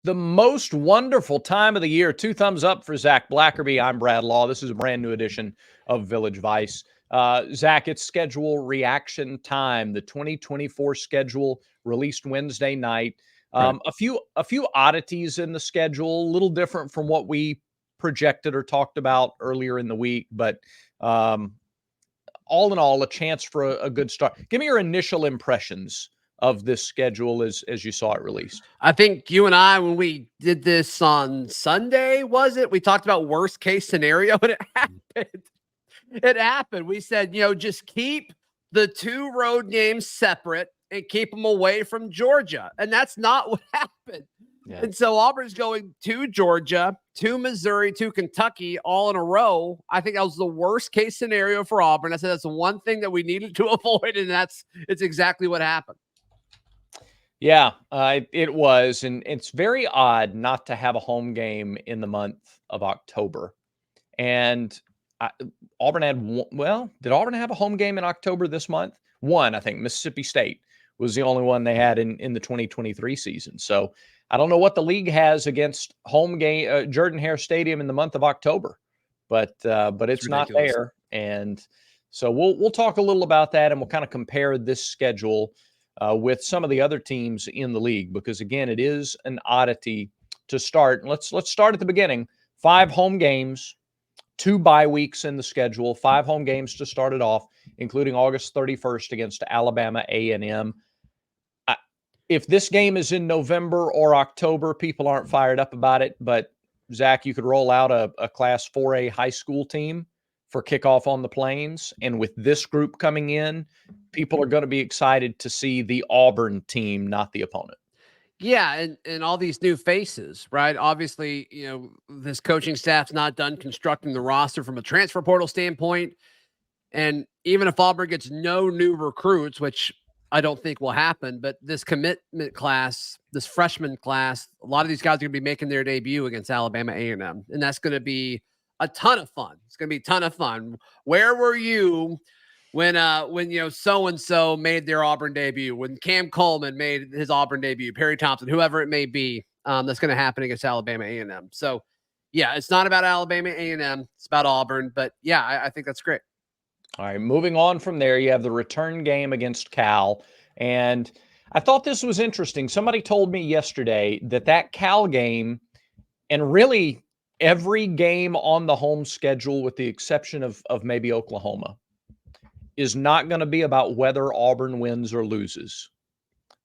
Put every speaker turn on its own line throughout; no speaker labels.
the most wonderful time of the year. 2 thumbs up for Zach Blackerby. I'm Brad Law. This is a brand new edition of Village Vice. Zach, it's schedule reaction time. The 2024 schedule released Wednesday night.
Right.
A few oddities in the schedule, a little different from what we projected or talked about earlier in the week, but all in all, a chance for a good start. Give me your initial impressions of this schedule as you saw it released.
I think you and I, when we did this on Sunday, we talked about worst case scenario, and it happened. It happened. We said, just keep the 2 road games separate and keep them away from Georgia. And that's not what happened. Yeah. And so Auburn's going to Georgia, to Missouri, to Kentucky, all in a row. I think that was the worst case scenario for Auburn. I said that's the one thing that we needed to avoid, and it's exactly what happened.
Yeah, it was. And it's very odd not to have a home game in the month of October. And Auburn had did Auburn have a home game in October this month? One, I think. Mississippi State was the only one they had in the 2023 season. So I don't know what the league has against home game Jordan-Hare Stadium in the month of October, but it's not there. And so we'll talk a little about that, and we'll kind of compare this schedule with some of the other teams in the league, because again, it is an oddity to start. Let's start at the beginning. 5 home games, 2 bye weeks in the schedule, 5 home games to start it off, including August 31st against Alabama A&M. If this game is in November or October, people aren't fired up about it. But, Zach, you could roll out a Class 4A high school team for kickoff on the Plains. And with this group coming in, people are going to be excited to see the Auburn team, not the opponent.
Yeah, and all these new faces, right? Obviously, this coaching staff's not done constructing the roster from a transfer portal standpoint. And even if Auburn gets no new recruits, which I don't think will happen, but this commitment class, this freshman class, a lot of these guys are going to be making their debut against Alabama A&M, and that's going to be a ton of fun. It's going to be a ton of fun. Where were you when so-and-so made their Auburn debut, when Cam Coleman made his Auburn debut, Perry Thompson, whoever it may be, that's going to happen against Alabama A&M. So, yeah, it's not about Alabama A&M. It's about Auburn. But, yeah, I think that's great.
All right, moving on from there, you have the return game against Cal. And I thought this was interesting. Somebody told me yesterday that Cal game, and really every game on the home schedule with the exception of maybe Oklahoma, is not going to be about whether Auburn wins or loses,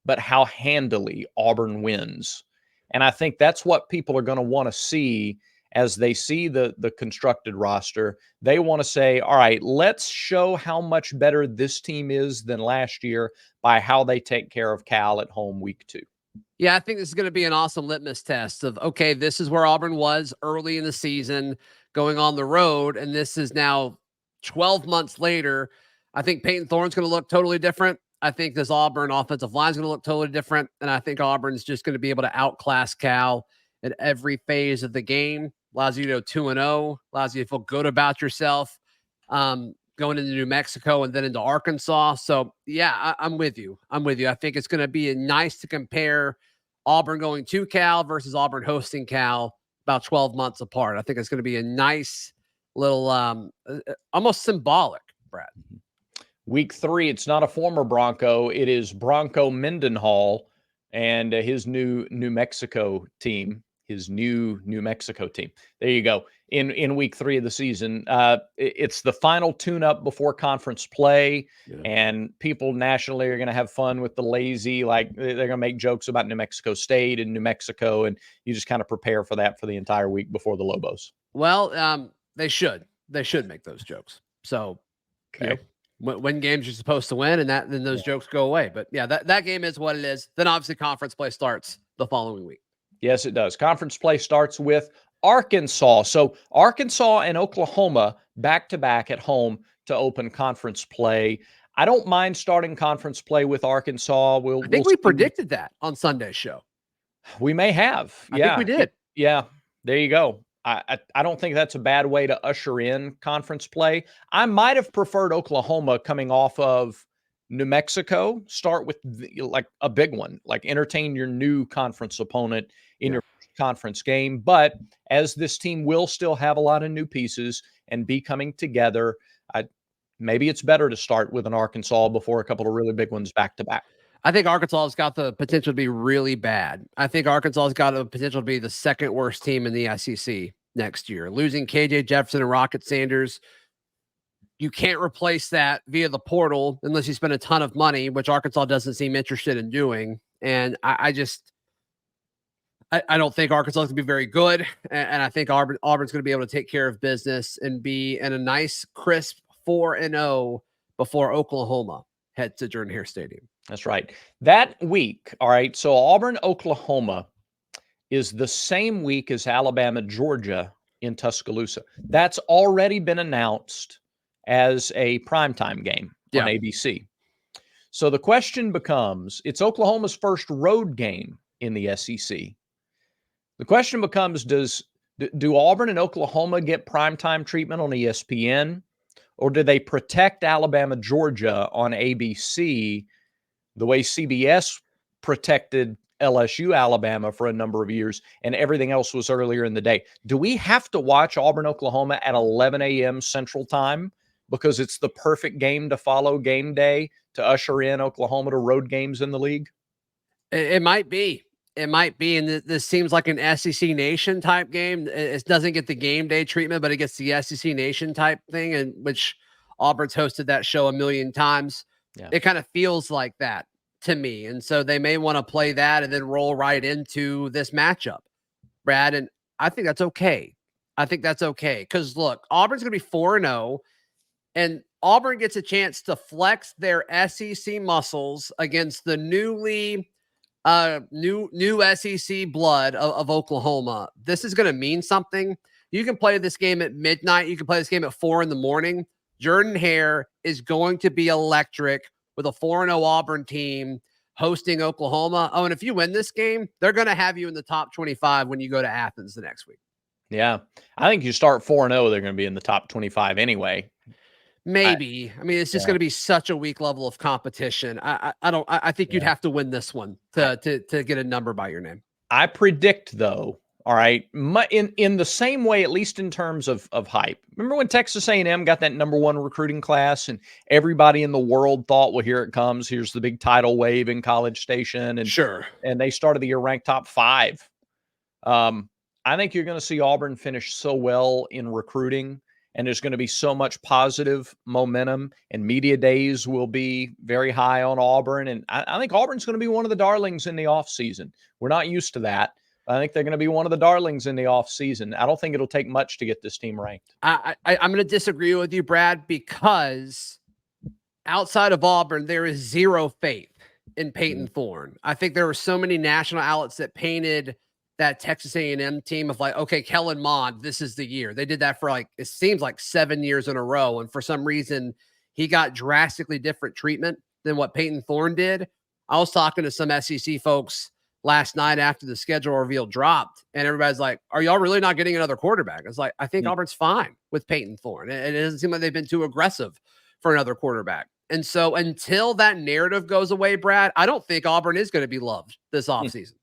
but how handily Auburn wins. And I think that's what people are going to want to see as they see the constructed roster. They want to say, all right, let's show how much better this team is than last year by how they take care of Cal at home week 2.
Yeah, I think this is going to be an awesome litmus test of, okay, this is where Auburn was early in the season going on the road, and this is now 12 months later. I think Peyton Thorne's going to look totally different. I think this Auburn offensive line is going to look totally different, and I think Auburn's just going to be able to outclass Cal at every phase of the game. Allows you to go 2-0, allows you to feel good about yourself going into New Mexico and then into Arkansas. So, yeah, I'm with you. I think it's going to be nice to compare Auburn going to Cal versus Auburn hosting Cal about 12 months apart. I think it's going to be a nice little almost symbolic, Brad.
Week 3, it's not a former Bronco. It is Bronco Mendenhall and his new New Mexico team. There you go. In week 3 of the season, it's the final tune-up before conference play, and people nationally are going to have fun with the lazy. Like, they're going to make jokes about New Mexico State and New Mexico, and you just kind of prepare for that for the entire week before the Lobos.
Well, they should make those jokes. So, okay. When games you're supposed to win, and then those jokes go away. But yeah, that game is what it is. Then obviously conference play starts the following week.
Yes, it does. Conference play starts with Arkansas. So Arkansas and Oklahoma back-to-back at home to open conference play. I don't mind starting conference play with Arkansas.
I think we predicted that on Sunday's show.
We may have.
I think we did.
Yeah, there you go. I don't think that's a bad way to usher in conference play. I might have preferred Oklahoma coming off of New Mexico. Start with like a big one, like entertain your new conference opponent in your conference game. But as this team will still have a lot of new pieces and be coming together, maybe it's better to start with an Arkansas before a couple of really big ones back to back.
I think Arkansas has got the potential to be really bad. I think Arkansas has got the potential to be the second worst team in the SEC next year. Losing KJ Jefferson and Rocket Sanders, you can't replace that via the portal unless you spend a ton of money, which Arkansas doesn't seem interested in doing. And I don't think Arkansas is going to be very good. And I think Auburn's going to be able to take care of business and be in a nice, crisp 4-0 before Oklahoma heads to Jordan-Hare Stadium.
That's right. That week, all right, so Auburn, Oklahoma is the same week as Alabama, Georgia in Tuscaloosa. That's already been announced as a primetime game on ABC. So the question becomes, it's Oklahoma's first road game in the SEC. The question becomes, do Auburn and Oklahoma get primetime treatment on ESPN, or do they protect Alabama, Georgia on ABC the way CBS protected LSU, Alabama for a number of years, and everything else was earlier in the day? Do we have to watch Auburn, Oklahoma at 11 a.m. Central Time because it's the perfect game to follow game day to usher in Oklahoma to road games in the league?
It might be. It might be. And this seems like an SEC Nation type game. It doesn't get the game day treatment, but it gets the SEC Nation type thing, and which Auburn's hosted that show a million times. Yeah. It kind of feels like that to me. And so they may want to play that and then roll right into this matchup, Brad. And I think that's okay. I think that's okay. Because look, Auburn's going to be 4-0, and Auburn gets a chance to flex their SEC muscles against the new SEC blood of Oklahoma. This is going to mean something. You can play this game at midnight. You can play this game at 4 a.m. Jordan-Hare is going to be electric with a 4-0 Auburn team hosting Oklahoma. Oh, and if you win this game, they're going to have you in the top 25 when you go to Athens the next week.
Yeah. I think you start 4-0, they're going to be in the top 25 anyway.
Maybe. I mean, it's just going to be such a weak level of competition. I think you'd have to win this one to get a number by your name.
I predict, though, all right, in the same way, at least in terms of hype. Remember when Texas A&M got that #1 recruiting class and everybody in the world thought, well, here it comes. Here's the big tidal wave in College Station. And
sure.
And they started the year ranked top 5. I think you're going to see Auburn finish so well in recruiting, and there's going to be so much positive momentum, and media days will be very high on Auburn. And I think Auburn's going to be one of the darlings in the offseason. We're not used to that. I think they're going to be one of the darlings in the offseason. I don't think it'll take much to get this team ranked.
I'm going to disagree with you, Brad, because outside of Auburn, there is zero faith in Peyton Thorne. I think there were so many national outlets that painted that Texas A&M team of like, okay, Kellen Mond, this is the year. They did that for like, it seems like 7 years in a row. And for some reason, he got drastically different treatment than what Peyton Thorne did. I was talking to some SEC folks last night after the schedule reveal dropped, and everybody's like, are y'all really not getting another quarterback? It's like, I think Auburn's fine with Peyton Thorne. It doesn't seem like they've been too aggressive for another quarterback. And so until that narrative goes away, Brad, I don't think Auburn is going to be loved this offseason.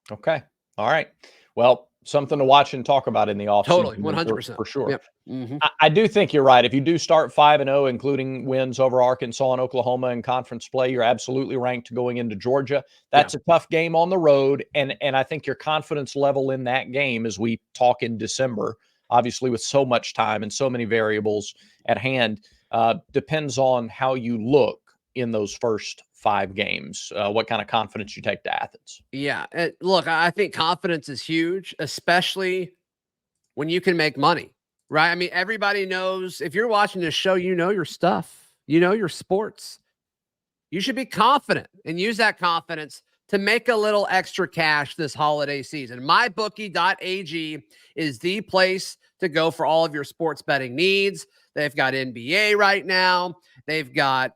Okay. All right. Well, something to watch and talk about in the offseason.
Totally, 100%.
For sure.
Yep. Mm-hmm.
I do think you're right. If you do start 5-0, including wins over Arkansas and Oklahoma in conference play, you're absolutely ranked going into Georgia. That's a tough game on the road. And I think your confidence level in that game, as we talk in December, obviously with so much time and so many variables at hand, depends on how you look in those first 5 games, what kind of confidence you take to Athens.
Yeah. Look, I think confidence is huge, especially when you can make money, right? I mean, everybody knows if you're watching this show, you know your stuff, you know your sports. You should be confident and use that confidence to make a little extra cash this holiday season. MyBookie.ag is the place to go for all of your sports betting needs. They've got NBA right now. They've got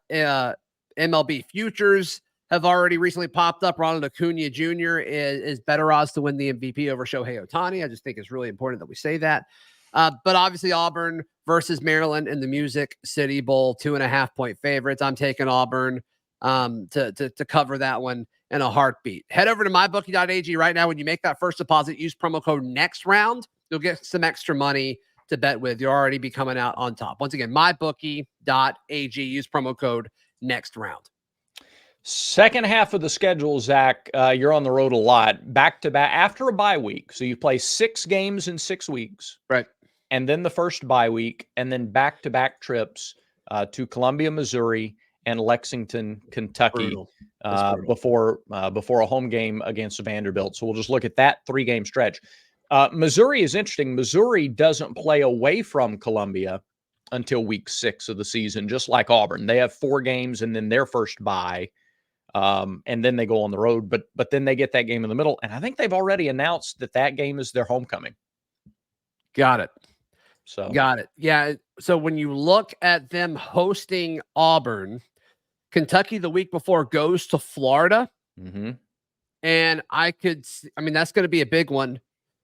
MLB futures have already recently popped up. Ronald Acuna Jr. is better odds to win the MVP over Shohei Ohtani. I just think it's really important that we say that. But obviously Auburn versus Maryland in the Music City Bowl, 2.5-point favorites. I'm taking Auburn. to cover that one in a heartbeat. Head over to mybookie.ag right now. When you make that first deposit, use promo code next round. You'll get some extra money to bet with. You'll already be coming out on top. Once again, mybookie.ag. Use promo code next round.
Second half of the schedule, Zach, you're on the road a lot, back to back after a bye week. So you play 6 games in 6 weeks,
right?
And then the first bye week, and then back to back trips to Columbia, Missouri, and Lexington, Kentucky, before a home game against Vanderbilt. So we'll just look at that 3-game stretch. Missouri is interesting. Missouri doesn't play away from Columbia until week 6 of the season, just like Auburn. They have 4 games and then their first bye. And then they go on the road, but then they get that game in the middle. And I think they've already announced that game is their homecoming.
Got it.
So
got it. Yeah. So when you look at them hosting Auburn, Kentucky the week before goes to Florida.
Mm-hmm.
And that's going to be a big one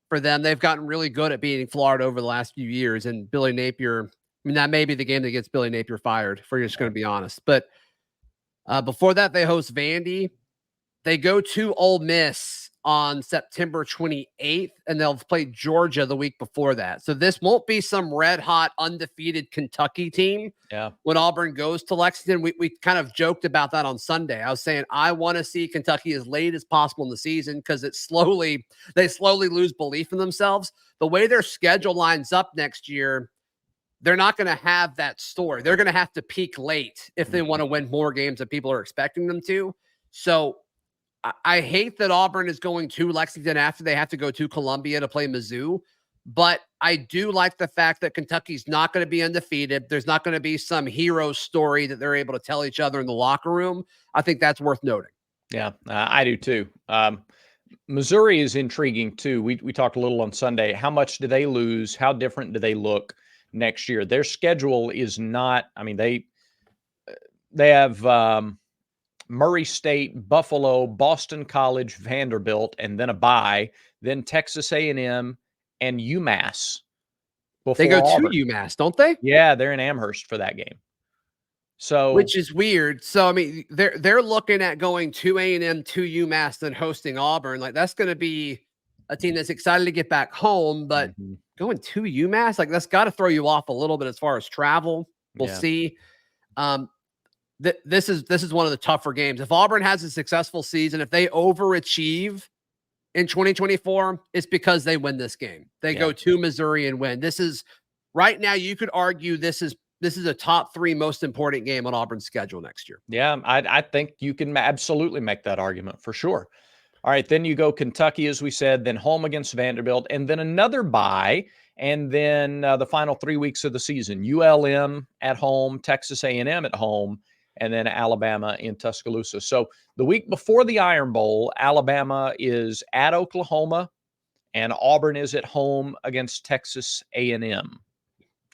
for them. They've gotten really good at beating Florida over the last few years. And Billy Napier, that may be the game that gets Billy Napier fired, if we're just going to be honest. But before that, they host Vandy. They go to Ole Miss on September 28th, and they'll play Georgia the week before that. So this won't be some red-hot, undefeated Kentucky team.
Yeah.
When Auburn goes to Lexington, we kind of joked about that on Sunday. I was saying I want to see Kentucky as late as possible in the season because they slowly lose belief in themselves. The way their schedule lines up next year, they're not going to have that story. They're going to have to peak late if they want to win more games than people are expecting them to. So I hate that Auburn is going to Lexington after they have to go to Columbia to play Mizzou, but I do like the fact that Kentucky's not going to be undefeated. There's not going to be some hero story that they're able to tell each other in the locker room. I think that's worth noting.
Yeah, I do too. Missouri is intriguing too. We talked a little on Sunday. How much do they lose? How different do they look next year? Their schedule is not, they have Murray State, Buffalo, Boston College, Vanderbilt, and then a bye, then Texas A&M and UMass.
They go
Auburn.
to UMass, don't they?
Yeah, they're in Amherst for that game. So,
which is weird. So they're looking at going to A&M, to UMass, then hosting Auburn. Like that's going to be a team that's excited to get back home, but going to UMass, like that's got to throw you off a little bit as far as travel. We'll see. This is one of the tougher games. If Auburn has a successful season, if they overachieve in 2024, it's because they win this game. They go to Missouri and win. This is right now. You could argue this is a top 3 most important game on Auburn's schedule next year.
Yeah, I think you can absolutely make that argument for sure. All right, then you go Kentucky, as we said, then home against Vanderbilt, and then another bye, and then the final 3 weeks of the season: ULM at home, Texas A&M at home, and then Alabama in Tuscaloosa. So the week before the Iron Bowl, Alabama is at Oklahoma, and Auburn is at home against Texas A&M.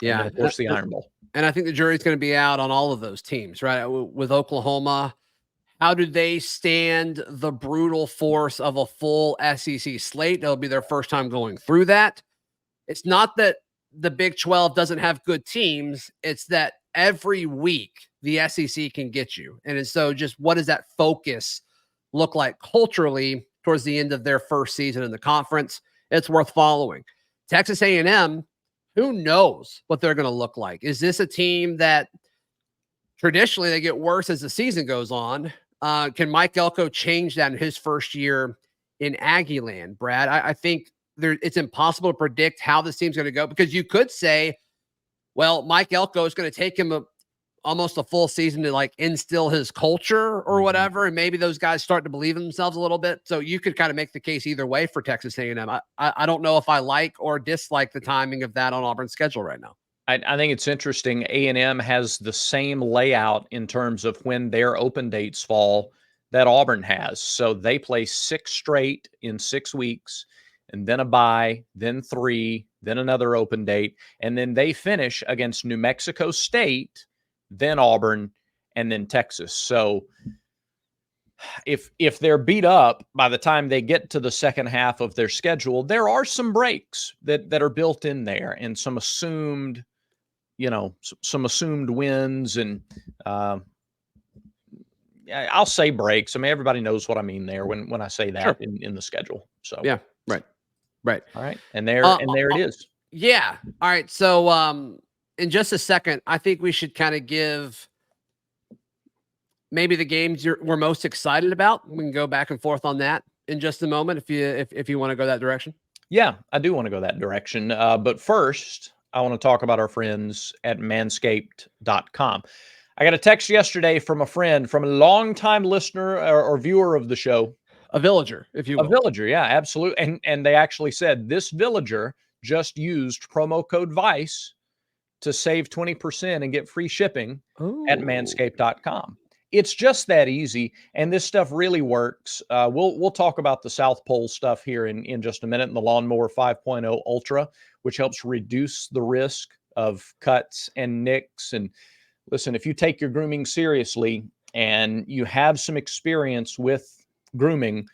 Yeah,
and then, of course, the Iron Bowl.
And I think the jury's going to be out on all of those teams, right? With Oklahoma, how do they stand the brutal force of a full SEC slate? It'll be their first time going through that. It's not that the Big 12 doesn't have good teams. It's that every week the SEC can get you. And so just what does that focus look like culturally towards the end of their first season in the conference? It's worth following. Texas A&M, who knows what they're going to look like? Is this a team that traditionally they get worse as the season goes on? Can Mike Elko change that in his first year in Aggie land, Brad? I think it's impossible to predict how this team's going to go, because you could say, well, Mike Elko is going to take him almost a full season to like instill his culture or whatever. And maybe those guys start to believe in themselves a little bit. So you could kind of make the case either way for Texas A&M. I don't know if I like or dislike the timing of that on Auburn's schedule right now.
I think it's interesting. A&M has the same layout in terms of when their open dates fall that Auburn has. So they play 6 straight in 6 weeks, and then a bye, then 3, then another open date, and then they finish against New Mexico State, then Auburn, and then Texas. So if they're beat up by the time they get to the second half of their schedule, there are some breaks that are built in there, and some assumed wins, and I'll say breaks. I mean, everybody knows what I mean there when I say that
Sure.
in the schedule. So
Yeah. Right. Right.
all right, and
Uh,
there it is.
yeah. All right. So, in just a second, I think we should kind of give maybe the games we're most excited about. We can go back and forth on that in just a moment if you want to go that direction.
Yeah, I do want to go that direction. But first, I want to talk about our friends at manscaped.com. I got a text yesterday from a friend, from a longtime listener or viewer of the show.
A villager, if you
A
will.
villager, yeah, absolutely. And they actually said this villager just used promo code VICE to save 20% and get free shipping at
Oh,
manscaped.com. It's just that easy, and this stuff really works. We'll talk about the South Pole stuff here in just a minute, and the Lawnmower 5.0 Ultra, which helps reduce the risk of cuts and nicks. And listen, if you take your grooming seriously and you have some experience with grooming,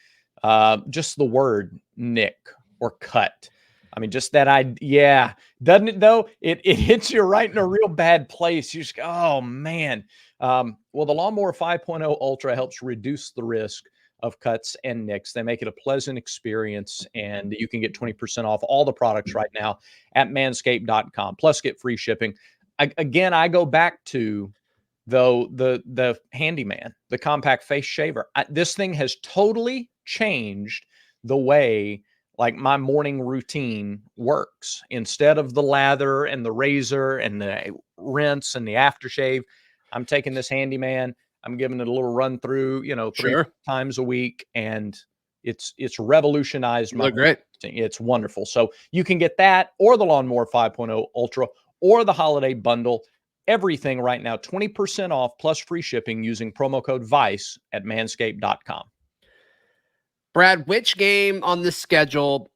just the word nick or cut, I mean, just that yeah, doesn't it though? It hits you right in a real bad place. You just go, oh man. Well, the Lawnmower 5.0 Ultra helps reduce the risk of cuts and nicks. They make it a pleasant experience, and you can get 20% off all the products right now at manscaped.com. Plus, get free shipping. Again, I go back to though the handyman, the compact face shaver. This thing has totally changed the way like my morning routine works. Instead of the lather and the razor and the rinse and the aftershave, I'm taking this handyman. I'm giving it a little run through, three
sure.
times a week, and it's revolutionized
You
my
look
morning
great.
routine. It's wonderful. So you can get that or the Lawnmower 5.0 Ultra or the holiday bundle. Everything right now, 20% off plus free shipping using promo code VICE at manscaped.com.
Brad, which game on the schedule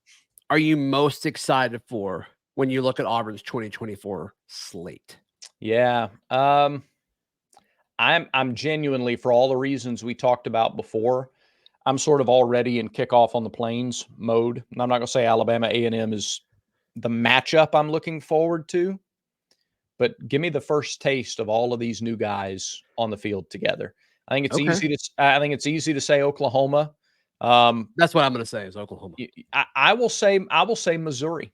are you most excited for when you look at Auburn's 2024 slate?
Yeah. I'm genuinely, for all the reasons we talked about before, I'm sort of already in kickoff on the plains mode. And I'm not going to say Alabama A&M is the matchup I'm looking forward to, but give me the first taste of all of these new guys on the field together.
Okay.
I think it's easy to say Oklahoma. Um,
That's what I'm going to say is Oklahoma.
I will say Missouri.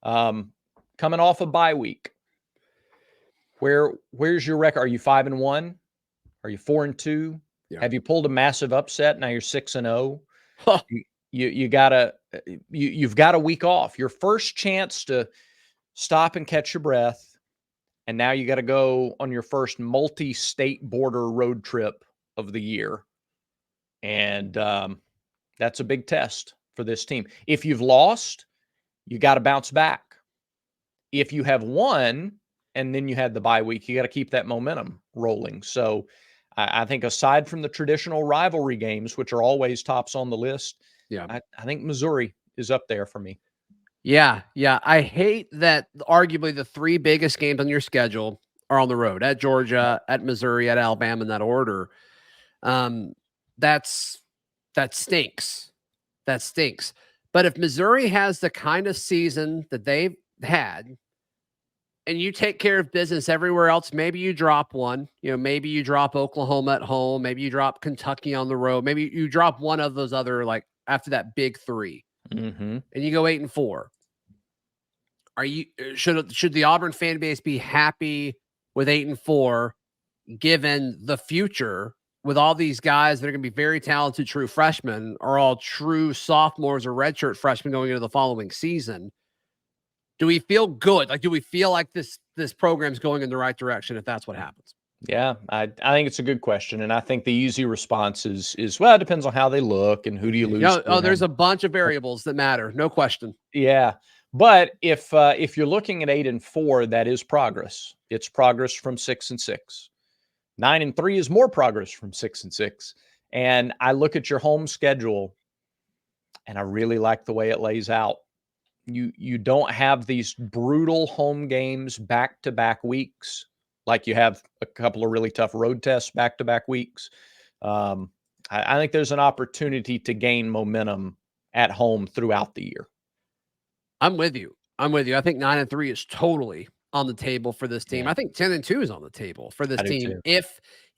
Coming off a bye week. Where's your record? Are you 5-1? Are you 4-2?
Yeah.
Have you pulled a massive upset? Now you're 6-0.
Huh.
You gotta you've got a week off. Your first chance to stop and catch your breath, and now you got to go on your first multi-state border road trip of the year, and that's a big test for this team. If you've lost, you got to bounce back. If you have won, and then you had the bye week, you got to keep that momentum rolling. So I think aside from the traditional rivalry games, which are always tops on the list,
Yeah.
I think Missouri is up there for me.
Yeah. Yeah. I hate that arguably the three biggest games on your schedule are on the road at Georgia, at Missouri, at Alabama in that order. Um, that's that stinks. That stinks. But if Missouri has the kind of season that they've had, and you take care of business everywhere else, maybe you drop one. Maybe you drop Oklahoma at home. Maybe you drop Kentucky on the road. Maybe you drop one of those other, like after that big three,
Mm-hmm.
and you go 8-4. Should the Auburn fan base be happy with 8-4, given the future with all these guys that are going to be very talented true freshmen, or all true sophomores or redshirt freshmen going into the following season? Do we feel good? Like, do we feel like this program's going in the right direction if that's what happens?
Yeah, I think it's a good question, and I think the easy response is well, it depends on how they look and who do you lose to.
There's a bunch of variables that matter, no question.
Yeah, but if you're looking at 8-4, that is progress. It's progress from 6-6. 9-3 is more progress from 6-6. And I look at your home schedule, and I really like the way it lays out. You don't have these brutal home games back-to-back weeks like you have a couple of really tough road tests back-to-back weeks. I think there's an opportunity to gain momentum at home throughout the year.
I'm with you. I think 9-3 is totally on the table for this team.
Yeah,
I think 10-2 is on the table for this
I do
team
too.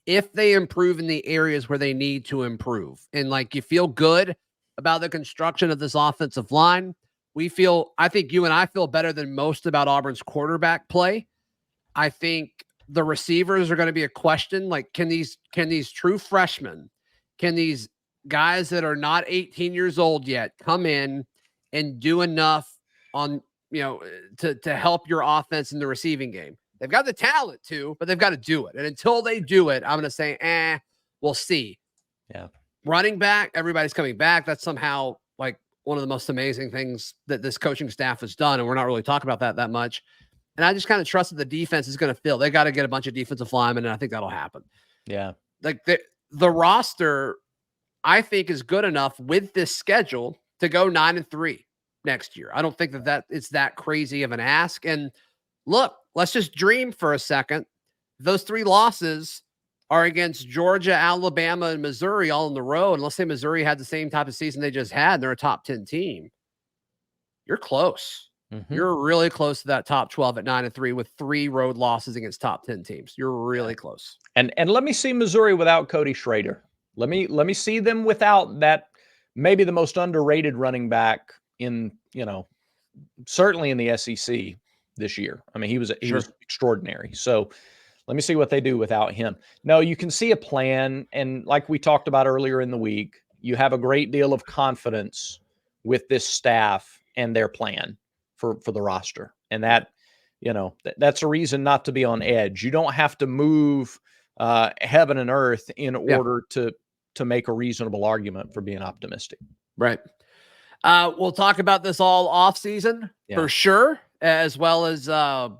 if they improve in the areas where they need to improve. And like, you feel good about the construction of this offensive line. I think you and I feel better than most about Auburn's quarterback play. I think the receivers are going to be a question. Like, can these true freshmen, can these guys that are not 18 years old yet come in and do enough on, to help your offense in the receiving game? They've got the talent too, but they've got to do it. And until they do it, I'm going to say, we'll see.
Yeah.
Running back, everybody's coming back. That's somehow like one of the most amazing things that this coaching staff has done. And we're not really talking about that much. And I just kind of trust that the defense is going to fill. They got to get a bunch of defensive linemen, and I think that'll happen.
Yeah.
Like the roster, I think, is good enough with this schedule to go 9-3 next year. I don't think that it's that crazy of an ask. And look, let's just dream for a second. Those 3 losses are against Georgia, Alabama, and Missouri all on the road. And let's say Missouri had the same type of season they just had, and they're a top 10 team. You're close. Mm-hmm. You're really close to that top 12 at 9-3 with 3 road losses against top 10 teams. You're really close.
And let me see Missouri without Cody Schrader. Let me see them without that, maybe the most underrated running back in, certainly in the SEC this year. I mean, he was extraordinary. So let me see what they do without him. No, you can see a plan. And like we talked about earlier in the week, you have a great deal of confidence with this staff and their plan for the roster. And that, that's a reason not to be on edge. You don't have to move heaven and earth in order to make a reasonable argument for being optimistic.
Right. We'll talk about this all off season for sure, as well as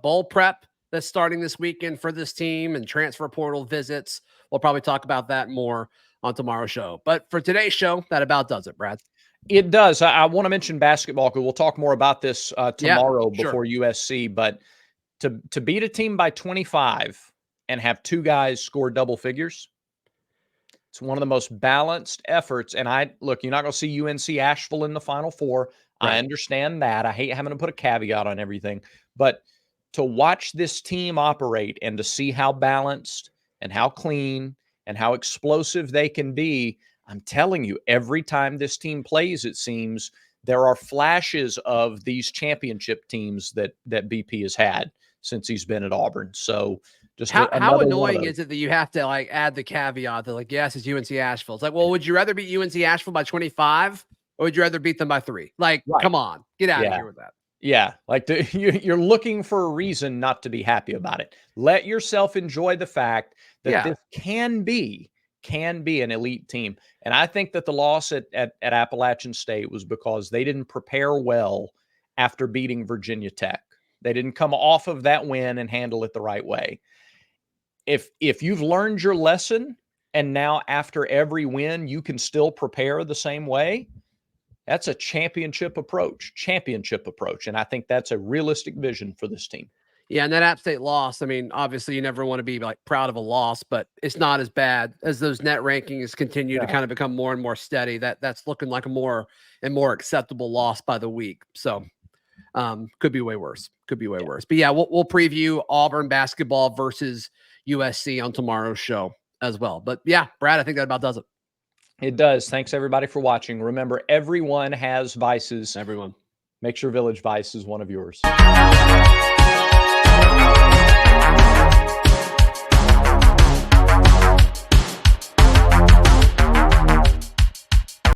bowl prep that's starting this weekend for this team and transfer portal visits. We'll probably talk about that more on tomorrow's show. But for today's show, that about does it, Brad.
It does. I want to mention basketball because we'll talk more about this tomorrow before USC. But to beat a team by 25 and have 2 guys score double figures, it's one of the most balanced efforts. And you're not going to see UNC Asheville in the Final Four. Right. I understand that. I hate having to put a caveat on everything. But to watch this team operate and to see how balanced and how clean and how explosive they can be, I'm telling you, every time this team plays, it seems there are flashes of these championship teams that BP has had since he's been at Auburn. So just
how annoying is it that you have to add the caveat that yes, it's UNC Asheville. It's like, well, would you rather beat UNC Asheville by 25 or would you rather beat them by 3? Come on, get out of here with that.
Yeah, you're looking for a reason not to be happy about it. Let yourself enjoy the fact that this can be an elite team. And I think that the loss at Appalachian State was because they didn't prepare well after beating Virginia Tech. They didn't come off of that win and handle it the right way. If you've learned your lesson and now after every win you can still prepare the same way, that's a championship approach. And I think that's a realistic vision for this team.
Yeah, and that App State loss, I mean, obviously you never want to be proud of a loss, but it's not as bad as those net rankings continue to kind of become more and more steady. That's looking like a more and more acceptable loss by the week. So could be way worse. But yeah, we'll preview Auburn basketball versus USC on tomorrow's show as well. But yeah, Brad, I think that about does it.
It does. Thanks everybody for watching. Remember, everyone has vices.
Everyone.
Make sure Village Vice is one of yours.